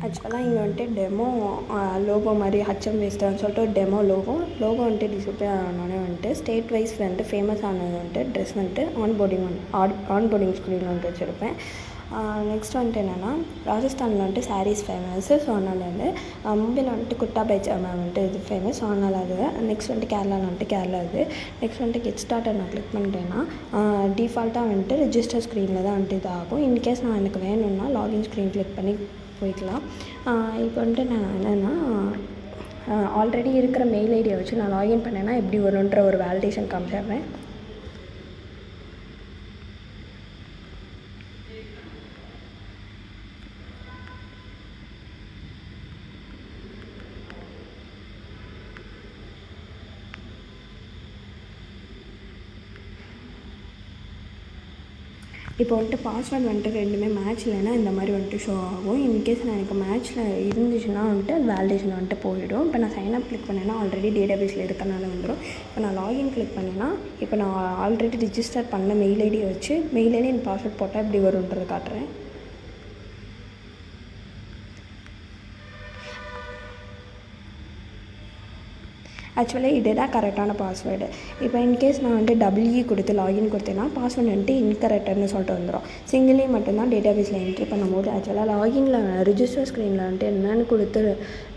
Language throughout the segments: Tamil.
ஆக்சுவலாக இங்கே வந்துட்டு டெமோ லோகோ மாதிரி ஹச்எம் வேஸ்ட்டான்னு சொல்லிட்டு ஒரு டெமோ லோகோ வந்துட்டு டிஸ்பிளே ஆனோடனே வந்துட்டு ஸ்டேட் வைஸ் வந்துட்டு ஃபேமஸ் ஆனது வந்துட்டு ட்ரெஸ் வந்துட்டு ஆன்போர்டிங் ஸ்க்ரீனில் வந்துட்டு வச்சுருப்பேன். நெக்ஸ்ட் வந்துட்டு என்னென்னா ராஜஸ்தானில் வந்துட்டு சாரீஸ் ஃபேமஸ்ஸு. ஸோ அதனால் வந்து மும்பையில் வந்துட்டு குர்தா பைஜாமா வந்துட்டு இது ஃபேமஸ். ஸோ அதனால் அது. நெக்ஸ்ட் வந்துட்டு கேரளாவில் வந்துட்டு கேரளா இது. நெக்ஸ்ட் வந்துட்டு கெட் ஸ்டார்டர் நான் கிளிக் பண்ணிட்டேன்னா டிஃபால்ட்டாக வந்துட்டு ரிஜிஸ்டர் ஸ்க்ரீனில் தான் வந்துட்டு இதாகும். இன்கேஸ் நான் எனக்கு வேணும்னா லாகின் ஸ்க்ரீன் கிளிக் பண்ணி போய்க்கலாம். இப்போ வந்துட்டு நான் என்னென்னா ஆல்ரெடி இருக்கிற மெயில் ஐடியை வச்சு நான் லாகின் பண்ணேன்னா எப்படி வரும்ன்ற ஒரு வேலிடேஷன் காமிச்சிடுறேன். இப்போ வந்துட்டு பாஸ்வேர்டு வந்துட்டு ரெண்டுமே மேட்ச் இல்லைன்னா இந்த மாதிரி வந்துட்டு ஷோ ஆகும். இன்கேஸ் நான் எனக்கு மேட்ச்சில் இருந்துச்சுன்னா வந்துட்டு வேலிடேஷன் வந்துட்டு போயிடும். இப்போ நான் சைன் அப் கிளிக் பண்ணேன்னா ஆல்ரெடி டேட்டாபேஸில் இருக்கனால வந்துடும். இப்போ நான் லாகின் கிளிக் பண்ணேன்னா இப்போ நான் ஆல்ரெடி ரிஜிஸ்டர் பண்ண மெயில் ஐடியை வச்சு மெயில் ஐடி என் பாஸ்வேர்ட் போட்டால் எப்படி வரும்ன்றது காட்டுறேன். ஆக்சுவலி இதுதான் கரெக்டான பாஸ்வேர்டு. இப்போ இன்கேஸ் நான் வந்துட்டு டபிள்யூ கொடுத்து லாகின் கொடுத்தேன்னா பாஸ்வேர்டு வந்துட்டு இன்கரெக்டுன்னு சொல்லிட்டு வந்துடும். சிங்கிளே மட்டும்தான் டேட்டாபேஸில் என்ட்ரி பண்ணும்போது ஆக்சுவலாக லாகினில் ரிஜிஸ்டர் ஸ்க்ரீனில் வந்துட்டு என்னென்னு கொடுத்து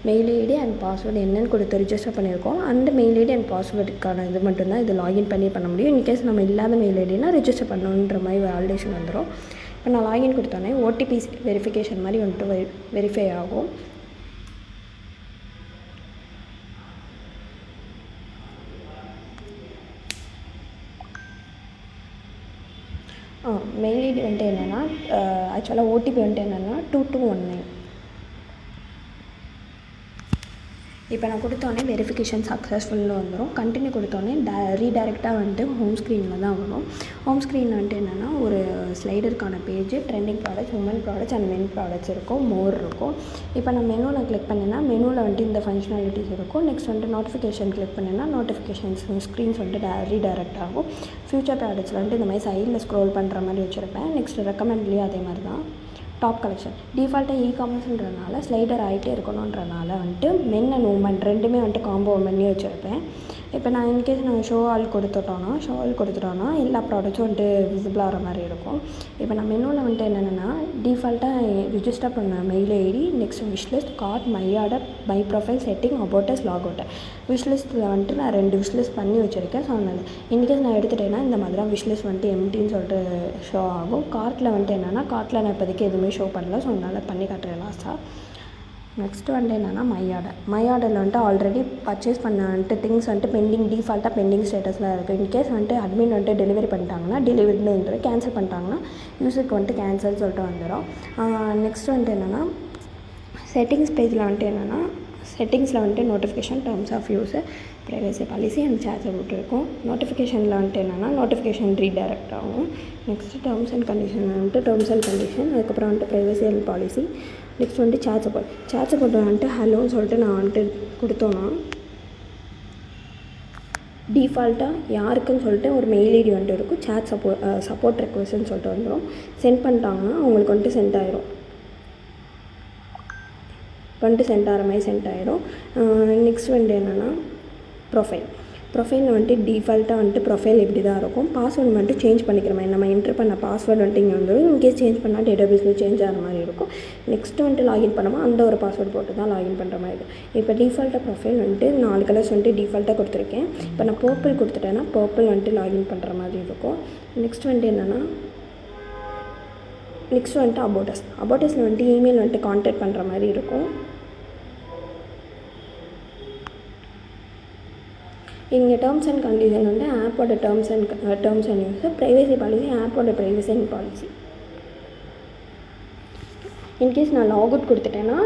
மெயில் ஐடி அண்ட் பாஸ்வேர்டு என்னென்னு கொடுத்து ரிஜிஸ்டர் பண்ணியிருக்கோம் அந்த மெயில் ஐடி அண்ட் பாஸ்வேர்டுக்கான இது மட்டும்தான் இது லாகின் பண்ண முடியும். இன்கேஸ் நம்ம இல்லாத மெயில் ஐடினா ரிஜிஸ்டர் பண்ணணுன்ற மாதிரி வேலிடேஷன் வந்துடும். இப்போ நான் லாகின் கொடுத்தோன்னே ஓடிபி வெரிஃபிகேஷன் மாதிரி வந்துட்டு வெரிஃபை ஆகும். மெயில் ஐடி வந்துட்டு என்னென்னா ஆக்சுவலாக ஓடிபி வந்துட்டு என்னென்னா 2219. இப்போ நான் கொடுத்தோன்னே வெரிஃபிகேஷன் சக்ஸஸ்ஃபுல்னு வந்துடும். கண்டினியூ கொடுத்தோன்னே ரீடைரெக்டாக வந்துட்டு ஹோம் ஸ்க்ரீனில் தான் வரும். ஹோம் ஸ்க்ரீனில் வந்துட்டு என்னென்னா ஒரு ஸ்லைடருக்கான page, trending products, women products and men products இருக்கும், மோர் இருக்கும். இப்போ நான் மெனுவில் கிளிக் பண்ணேன்னா மெனுவில் வந்துட்டு இந்த ஃபங்க்ஷனாலிட்டிஸ் இருக்கும். நெக்ஸ்ட் வந்துட்டு நோட்டிஃபிகேஷன் கிளிக் பண்ணேன்னா நோட்டிஃபிகேஷன்ஸ் ஸ்க்ரீன்ஸ் வந்துட்டு ரீடைரெக்ட் ஆகும். ஃபியூச்சர் ப்ராடக்ட்ஸில் வந்துட்டு இந்த மாதிரி சைடில் ஸ்க்ரோல் பண்ணுற மாதிரி வச்சுருப்பேன். நெக்ஸ்ட் ரெக்கமெண்ட்லேயும் அதே மாதிரி தான். டாப் கலெக்ஷன் டிஃபால்ட்டாக காமர்ஸ்ன்றனால ஸ்லைடர் ஆகிட்டே இருக்கணுன்றனால வந்துட்டு மென் அண்ட் உமன் ரெண்டுமே வந்துட்டு காம்போ பண்ணி வச்சுருப்பேன். இப்போ நான் இன்கேஸ் நான் ஷோ ஆல் கொடுத்துட்டோன்னா எல்லா ப்ராடக்ட்ஸும் வந்துட்டு விசிபிள் ஆகிற மாதிரி இருக்கும். இப்போ நான் மெனுவில் வந்துட்டு என்னென்னா டிஃபால்ட்டாக ரிஜிஸ்டர் பண்ண mail ID, next wishlist, cart, my order, my profile, setting, about us, log out. விஷ்லிஸ்ட்டில் வந்துட்டு நான் 2 விஷ்லிஸ்ட் பண்ணி வச்சுருக்கேன். ஸோ அதனால் இன்கேஸ் நான் எடுத்துட்டேன்னா இந்த மாதிரி தான் விஷ்லிஸ்ட் வந்துட்டு எம்டின்னு சொல்லிட்டு ஷோ ஆகும். கார்ட்டில் வந்துட்டு என்னென்னா கார்ட்டில் நான் இப்போதைக்கு எதுவுமே ஷோ பண்ணல. ஸோ அதனால் பண்ணி காட்டுறேன் லாஸ்ட்டாக. நெக்ஸ்ட்டு வந்துட்டு என்னென்னா மை ஆர்டரில் வந்துட்டு ஆல்ரெடி பர்ச்சேஸ் பண்ண வந்துட்டு திங்ஸ் வந்துட்டு பெண்டிங் டிஃபால்ட்டாக பெண்டிங் ஸ்டேட்டஸில் இருக்குது. இன்கேஸ் வந்துட்டு அட்மின் வந்துட்டு டெலிவரி பண்ணிட்டாங்கன்னா டெலிவரின்னு வந்துடும். கேன்சல் பண்ணிட்டாங்கன்னா யூஸருக்கு வந்துட்டு கேன்சல் சொல்லிட்டு வந்துடும். நெக்ஸ்ட் வந்துட்டு என்னென்னா செட்டிங்ஸ் பேஜில் வந்துட்டு என்னென்னா செட்டிங்ஸில் வந்துட்டு notification, terms of use, privacy policy and charge out இருக்கும். நோட்டிஃபிகேஷனில் வந்துட்டு என்னென்னா நோட்டிஃபிகேஷன் ரீடைரக்ட் ஆகும். நெக்ஸ்ட்டு டேர்ம்ஸ் அண்ட் கண்டிஷன் வந்துட்டு டேர்ம்ஸ் அண்ட் கண்டிஷன், அதுக்கப்புறம் வந்துட்டு ப்ரைவசி அண்ட் பாலிசி. நெக்ஸ்ட் வந்துட்டு சார்ஜ் சப்போர்ட் வந்துட்டு ஹலோன்னு சொல்லிட்டு நான் வந்துட்டு கொடுத்தோன்னா டிஃபால்ட்டாக யாருக்குன்னு சொல்லிட்டு ஒரு மெயில் ஐடி வந்துட்டு இருக்கும். சப்போர்ட் ரெக்வஸ்ட்னு சொல்லிட்டு வந்துடும். சென்ட் பண்ணிட்டாங்கன்னா அவங்களுக்கு வந்துட்டு சென்ட் ஆகிரும். சென்ட் ஆகிற மாதிரி சென்ட் ஆகிடும். நெக்ஸ்ட் வந்துட்டு என்னென்னா ப்ரொஃபைலில் வந்துட்டு டிஃபால்ட்டாக வந்துட்டு ப்ரொஃபைல் இப்படி தான் இருக்கும். பாஸ்வேர்டு வந்துட்டு சேஞ்ச் பண்ணிக்கிற மாதிரி நம்ம என்ட்ரு பண்ண பாஸ்வேர்டு வந்துட்டு இங்கே வந்துடும். இன்கேஸ் சேஞ்ச் பண்ணால் டேட்டாபேஸில் சேஞ்ச் ஆகிற மாதிரி இருக்கும். நெக்ஸ்ட்டு வந்துட்டு லாகின் பண்ணாமல் அந்த ஒரு பாஸ்வேர்டு போட்டு தான் லாகின் பண்ணுற மாதிரி இருக்கும். இப்போ டிஃபால்ட்டாக ப்ரொஃபைல் வந்துட்டு 4 கலர்ஸ் வந்துட்டு டிஃபால்ட்டாக கொடுத்துருக்கேன். இப்போ நான் பர்பிள் கொடுத்துட்டேன்னா பர்பிள் வந்துட்டு லாகின் பண்ணுற மாதிரி இருக்கும். நெக்ஸ்ட் வந்துட்டு என்னென்னா அபவுட்டஸில் வந்துட்டு இமெயில் வந்துட்டு கான்டாக்ட் பண்ணுற மாதிரி இருக்கும். இங்கே டேர்ம்ஸ் அண்ட் கண்டிஷன் வந்து ஆப்போட terms and use, privacy policy ஆப்போட ப்ரைவசி அண்ட் பாலிசி. இன்கேஸ் நான் லாக் அவுட் கொடுத்துட்டேன்னா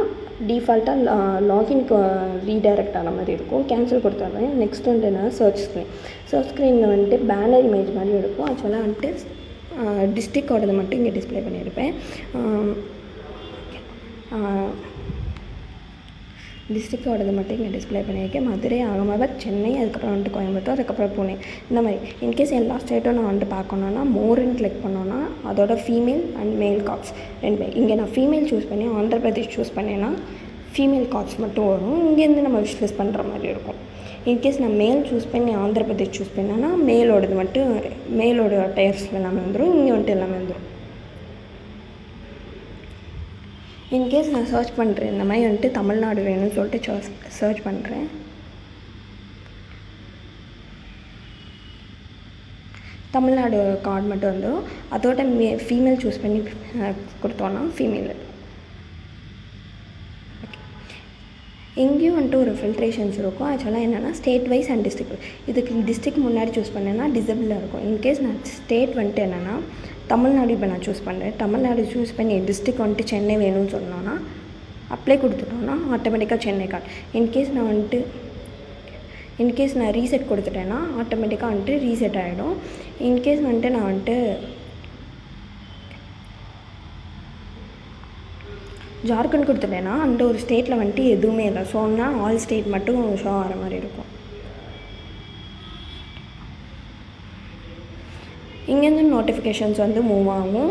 டிஃபால்ட்டாக லாகின்க்கு ரீடைரக்ட் ஆன மாதிரி இருக்கும். கேன்சல் கொடுத்துட்றேன். நெக்ஸ்ட் வந்துட்டு என்ன சர்ச் ஸ்க்ரீனில் வந்துட்டு பேனர் இமேஜ் மாதிரி இருக்கும். ஆக்சுவலாக வந்துட்டு டிஸ்ட்ரிக்டோடது மட்டும் இங்கே டிஸ்பிளே பண்ணியிருப்பேன். டிஸ்ட்ரிக்டோடது மட்டும் இங்கே டிஸ்பிளே பண்ணியிருக்கேன். மதுரை, அகமதாபாத், சென்னை, அதுக்கப்புறம் வந்துட்டு கோயம்புத்தூர், அதுக்கப்புறம் புனே, இந்த மாதிரி. இன்கேஸ் எல்லா ஸ்டேட்டும் நான் வந்துட்டு பார்க்கணுன்னா மோர்ன்னு கிளிக் பண்ணோன்னா அதோட ஃபீமேல் அண்ட் மேல் கார்ட்ஸ் ரெண்டு. இங்கே நான் ஃபீமேல் சூஸ் பண்ணி ஆந்திர பிரதேஷ் சூஸ் பண்ணேன்னா ஃபீமேல் கார்ட்ஸ் மட்டும் வரும். இங்கேருந்து நம்ம விஷ்லிஸ்ட் பண்ணுற மாதிரி இருக்கும். இன்கேஸ் நான் மேல் சூஸ் பண்ணி ஆந்திர பிரதேஷ் சூஸ் பண்ணேன்னா மேலோடது மட்டும் மேலோட டயர்ஸில் எல்லாமே வந்துடும். இங்கே வந்துட்டு எல்லாமே வந்துடும். இன்கேஸ் நான் சர்ச் பண்ணுறேன், இந்த மாதிரி வந்துட்டு தமிழ்நாடு வேணும்னு சொல்லிட்டு சர்ச் பண்ணுறேன். தமிழ்நாடு கார்டு மட்டும் வந்துடும். அதோட ஃபீமேல் சூஸ் பண்ணி கொடுத்தோன்னா ஃபீமேல். எங்கேயும் வந்துட்டு ஒரு ஃபில்ட்ரேஷன்ஸ் இருக்கும். ஆக்சுவலாக என்னென்னா ஸ்டேட் வைஸ் அண்ட் டிஸ்ட்ரிக்ட். இதுக்கு டிஸ்ட்ரிக்ட் முன்னாடி சூஸ் பண்ணேன்னா டிசபிளாக இருக்கும். இன்கேஸ் நான் ஸ்டேட் வந்துட்டு என்னென்னா தமிழ்நாடு இப்போ நான் சூஸ் பண்ணுறேன். தமிழ்நாடு சூஸ் பண்ணி டிஸ்ட்ரிக்ட் வந்துட்டு சென்னை வேணும்னு சொன்னோன்னா அப்ளை கொடுத்துட்டோன்னா ஆட்டோமேட்டிக்காக சென்னை கார்டு. இன்கேஸ் நான் ரீசெட் கொடுத்துட்டேன்னா ஆட்டோமேட்டிக்காக வந்துட்டு ரீசெட் ஆகிடும். இன்கேஸ் வந்துட்டு நான் வந்துட்டு ஜார்க்கண்ட் கொடுத்துட்டேன்னா அந்த ஒரு ஸ்டேட்டில் வந்துட்டு எதுவுமே இல்லை. ஸோன்னா ஆல் ஸ்டேட் மட்டும் ஷோ ஆகிற மாதிரி இருக்கும். இங்கேருந்து நோட்டிஃபிகேஷன்ஸ் வந்து மூவ் ஆகும்.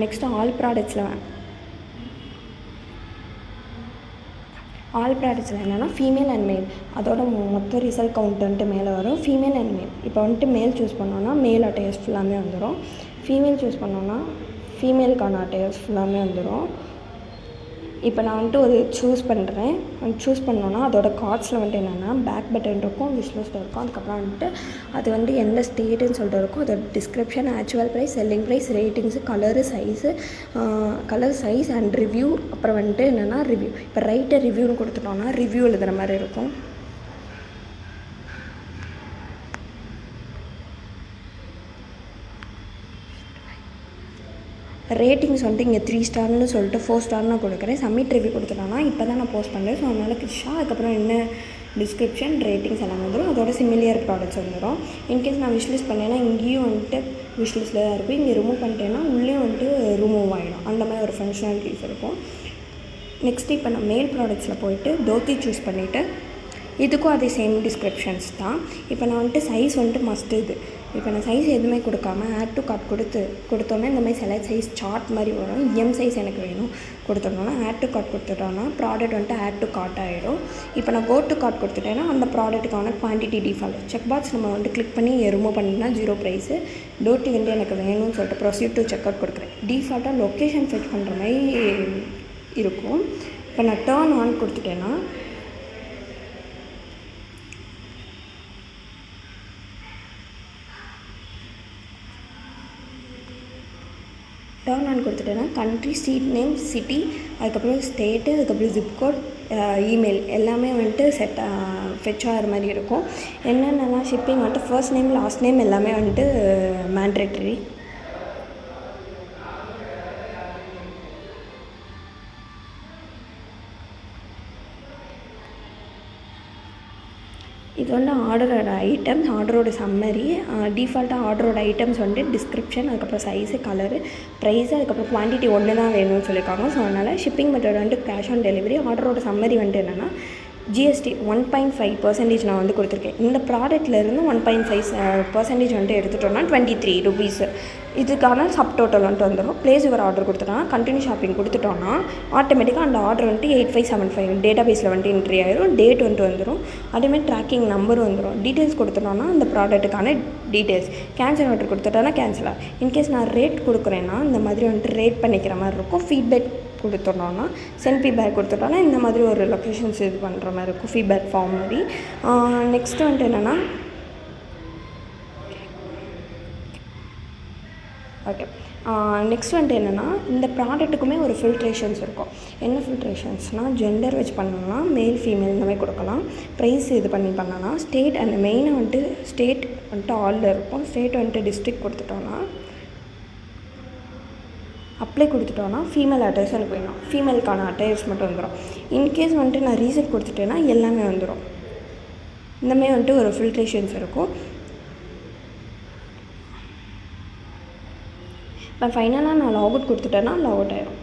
நெக்ஸ்ட்டு ஆல் ப்ராடக்ட்ஸில் என்னென்னா ஃபீமேல் அண்ட் மேல் அதோட மொத்த ரிசல்ட் கவுண்ட் வந்துட்டு மேலே வரும். ஃபீமேல் அண்ட் மேல் இப்போ வந்துட்டு மேல் சூஸ் பண்ணோன்னா மேல் அட்டையர்ஸ் ஃபுல்லாமே வந்துடும். ஃபீமேல் சூஸ் பண்ணோன்னா ஃபீமேலுக்கான அட்டையர்ஸ் ஃபுல்லாமே வந்துடும். இப்போ நான் வந்துட்டு ஒரு சூஸ் பண்ணுறேன். சூஸ் பண்ணோன்னா அதோட கார்ட்ஸில் வந்துட்டு என்னென்னா பேக் பட்டன் இருக்கும், விஷ்லிஸ்ட் இருக்கும். அதுக்கப்புறம் வந்துட்டு அது வந்து எந்த ஸ்டேட்டுன்னு சொல்லிட்டு இருக்கும். அதோட description, actual price, selling price, ratings, colour size and review. அப்புறம் வந்துட்டு என்னென்னா ரிவ்யூ. இப்போ ரைட்டர் ரிவ்யூன்னு கொடுத்துட்டோன்னா ரிவ்யூ எழுதுகிற மாதிரி இருக்கும். ரேட்டிங்ஸ் வந்துட்டு இங்கே 3 ஸ்டார்னு சொல்லிட்டு 4 ஸ்டார் நான் கொடுக்குறேன். சப்மிட் ரிவ்யூ கொடுத்துட்டோன்னா இப்போ தான் நான் போஸ்ட் பண்ணுறேன். ஸோ அதனால் கிருஷா அதுக்கப்புறம் என்ன டிஸ்கிரிப்ஷன், ரேட்டிங்ஸ் எல்லாம் வந்துடும். அதோட சிமிலியர் ப்ராடக்ட்ஸ் வந்துடும். இன்கேஸ் நான் விஷ்லிஸ்ட் பண்ணேன்னா இங்கேயும் வந்துட்டு விஷ்லிஸ்ட்டில் தான் இருக்கும். இங்கே ரிமூவ் பண்ணிட்டேன்னா உள்ளேயும் வந்துட்டு ரிமூவ் ஆகிடும். அந்த மாதிரி ஒரு ஃபங்க்ஷனாலிட்டிஸ் இருக்கும். நெக்ஸ்ட்டு இப்போ நான் மேல் ப்ராடக்ட்ஸில் போய்ட்டு தோத்தி சூஸ் பண்ணிவிட்டு இதுக்கும் அதே சேம் டிஸ்கிரிப்ஷன்ஸ் தான். இப்போ நான் வந்துட்டு சைஸ் வந்துட்டு மஸ்ட்டு இது. இப்போ நான் சைஸ் எதுவுமே கொடுக்காம ஆட் டு கார்ட் கொடுத்தோன்னா இந்த மாதிரி செலக்ட் சைஸ் சார்ட் மாதிரி வரும். எம் சைஸ் எனக்கு வேணும் கொடுத்துட்டோன்னா ஆட் டு கார்ட் கொடுத்துட்டோன்னா ப்ராடக்ட் வந்துட்டு ஆட் டு கார்ட் ஆகிடும். இப்போ நான் கோ டு கார்ட் கொடுத்துட்டேன்னா அந்த ப்ராடக்ட்டுக்கான குவான்டிட்டி டிஃபால்ட் செக் பாக்ஸ் நம்ம வந்து கிளிக் பண்ணி ரிமூவ் பண்ணினா 0 ப்ரைஸு. டோட்டி வந்து எனக்கு வேணும்னு சொல்லிட்டு ப்ரொசீட் டு செக் அவுட் கொடுக்குறேன். டிஃபால்ட்டாக லொக்கேஷன் செட் பண்ணுற மாதிரி இருக்கும். இப்போ நான் டர்ன் ஆன் கொடுத்துட்டேன்னா கண்ட்ரி, ஸ்ட்ரீட் நேம், சிட்டி, அதுக்கப்புறம் ஸ்டேட்டு, அதுக்கப்புறம் ஜிப்கோட், இமெயில் எல்லாமே வந்துட்டு ஃபெச் ஆகிற மாதிரி இருக்கும். என்னென்னலாம் ஷிப்பிங் வந்துட்டு ஃபர்ஸ்ட் நேம், லாஸ்ட் நேம் எல்லாமே வந்துட்டு மேண்ட்ரேட்டரி. இது வந்து ஆர்டரோட ஐட்டம்ஸ், ஆர்டரோட சம்மரி. டிஃபால்ட்டாக ஆர்டரோட ஐட்டம்ஸ் வந்துட்டு டிஸ்கிரிப்ஷன், அதுக்கப்புறம் சைஸு, கலரு, ப்ரைஸு, அதுக்கப்புறம் குவான்டிட்டி ஒன்று தான் வேணும்னு சொல்லியிருக்காங்க. ஸோ அதனால் ஷிப்பிங் மெத்தட் வந்துட்டு கேஷ் ஆன் டெலிவரி. ஆர்டரோட சம்மரி வந்துட்டு என்னென்னா ஜிஎஸ்டி 1.5% நான் வந்து கொடுத்துருக்கேன். இந்த ப்ராடக்ட்லேருந்து 1.5% வந்துட்டு எடுத்துட்டோன்னா 23 rupees. இதுக்கான சப் டோட்டல் வந்துட்டு வந்துடும். ப்ளேஸ் யுவர் ஆர்டர் கொடுத்துட்டோன்னா கண்டினியூ ஷாப்பிங் கொடுத்துட்டோன்னா ஆட்டோமேட்டிக்காக அந்த ஆர்டர் வந்துட்டு 8575 டேட்டா பேஸில் வந்துட்டு என்ட்ரி ஆகிடும். டேட் வந்துட்டு வந்துடும். அதேமாதிரி ட்ராக்கிங் நம்பர் வந்துடும். டீட்டெயில்ஸ் கொடுத்துட்டோன்னா அந்த ப்ராடக்ட்டுக்கான டீட்டெயில்ஸ். கேன்சல் ஆர்டர் கொடுத்துட்டோன்னா கேன்சல் ஆகும். இன்கேஸ் நான் ரேட் கொடுக்குறேன்னா இந்த மாதிரி வந்துட்டு ரேட் பண்ணிக்கிற மாதிரி இருக்கும். ஃபீட்பேக் கொடுத்துட்டோன்னா சென்ட் ஃபீட்பேக் கொடுத்துட்டோன்னா இந்த மாதிரி ஒரு லொக்கேஷன்ஸ் இது பண்ணுற மாதிரி இருக்கும். ஃபீட்பேக் ஃபார்ம் மாதிரி. நெக்ஸ்ட்டு வந்துட்டு என்னென்னா ஓகே நெக்ஸ்ட் வந்துட்டு என்னென்னா இந்த ப்ராடக்ட்டுக்குமே ஒரு ஃபில்ட்ரேஷன்ஸ் இருக்கும். என்ன ஃபில்ட்ரேஷன்ஸ்னால் ஜெண்டர் வச்சு பண்ணலாம், மேல் ஃபீமேல் இந்த மாதிரி கொடுக்கலாம். ப்ரைஸ் இது பண்ணலாம். ஸ்டேட் அண்ட் மெயினாக வந்துட்டு ஸ்டேட் வந்துட்டு ஆலில் இருக்கும். ஸ்டேட் வந்துட்டு டிஸ்ட்ரிக்ட் கொடுத்துட்டோன்னா அப்ளை கொடுத்துட்டோன்னா ஃபீமேல் அட்டையர்ஸ் எனக்கு வேணும். ஃபீமேலுக்கான அட்டையர்ஸ் மட்டும் வந்துடும். இன்கேஸ் வந்துட்டு நான் ரீசெட் கொடுத்துட்டேன்னா எல்லாமே வந்துடும். இந்தமாதிரி வந்துட்டு ஒரு ஃபில்ட்ரேஷன்ஸ் இருக்கும். இப்போ ஃபைனலாக நான் லாக் அவுட் கொடுத்துட்டேன்னா லாக் அவுட் ஆகிடும்.